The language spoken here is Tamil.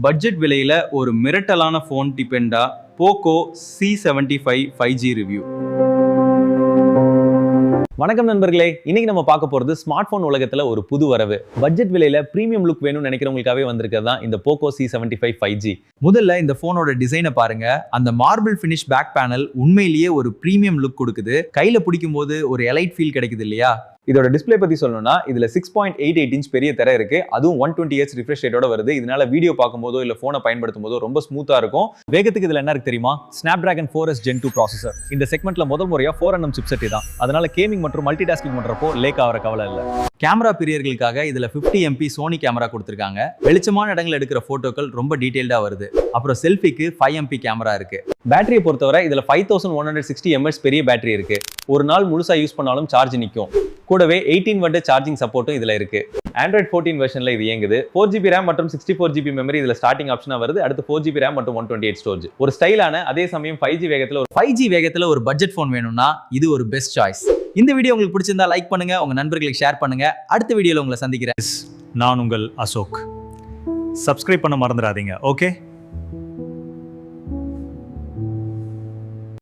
பட்ஜெட் விலையில ஒரு மிரட்டலான ஃபோன் டிபெண்டா போக்கோ C75 5G ரிவ்யூ. வணக்கம் நண்பர்களே, இன்னைக்கு நம்ம பார்க்க போறது ஸ்மார்ட் போன் உலகத்துல ஒரு புது வரவு. பட்ஜெட் விலையில பிரீமியம் லுக் வேணும்னு நினைக்கிறவங்களுக்காகவே வந்திருக்கிறது தான் இந்த போக்கோ C75 5G. முதல்ல இந்த போனோட டிசைனை பாருங்க. அந்த மார்பிள் ஃபினிஷ் பேக் பேனல் உண்மையிலேயே ஒரு பிரீமியம் லுக் கொடுக்குது. கையில பிடிக்கும் போது ஒரு எலைட் ஃபீல் கிடைக்குது இல்லையா? இதோட டிஸ்பிளே பத்தி சொல்லணும்னா இதுல 6.88 இன்ச் பெரிய திரை இருக்கு. அதுவும் 120Hz ரிஃப்ரெஷ் ரேட்டோட வருது. இதனால வீடியோ பார்க்கும்போதோ இல்ல போனை பயன்படுத்தும் போதோ ரொம்ப ஸ்மூத்தா இருக்கும். வேகத்துக்கு இதுல என்ன இருக்கு தெரியுமா? Snapdragon 4S Gen 2 processor. இந்த செக்மெண்ட்ல முதல் முறையா 4nm சிப்செட் தான். அதனால கேமிங் மற்றும் மல்டி டாஸ்கிங் பண்றப்போ லேக் ஆகிற கவலை இல்ல. கேமரா பிரியர்களுக்காக இதுல 50MP சோனி கேமரா கொடுத்திருக்காங்க. வெளிச்சமான இடங்கள் எடுக்கிற போட்டோக்கள் ரொம்ப டீடைல்டா வருது. அப்புறம் செல்ஃபிக்கு 5MP கேமரா இருக்கு. பேட்டரியை பொறுத்தவரை இதுல 5160 mAh பெரிய பேட்டரி இருக்கு. ஒரு நாள் முழுசா யூஸ் பண்ணாலும் சார்ஜ் நிற்கும். கூடவே 18 வாட் சார்ஜிங் சப்போர்ட்டும் இதுல இருக்கு. Android 14 வெர்ஷன்ல இது இயங்குது. 4GB RAM மற்றும் 64GB மெமரி இதுல ஸ்டார்டிங் ஆப்ஷனா வருது. அடுத்து 4GB RAM மற்றும் 128 ஸ்டோரேஜ். ஒரு ஸ்டைலான அதே சமயம் 5G வேகத்துல ஒரு பட்ஜெட் போன் வேணும்னா இது ஒரு பெஸ்ட் சாய்ஸ். இந்த வீடியோ உங்களுக்கு பிடிச்சிருந்தா லைக் பண்ணுங்க, உங்க நண்பர்களுக்கு ஷேர் பண்ணுங்க. அடுத்த வீடியோல உங்களை சந்திக்கிறேன். நான் உங்கள் அசோக். சப்ஸ்கிரைப் பண்ண மறந்துடாதீங்க. ஓகே.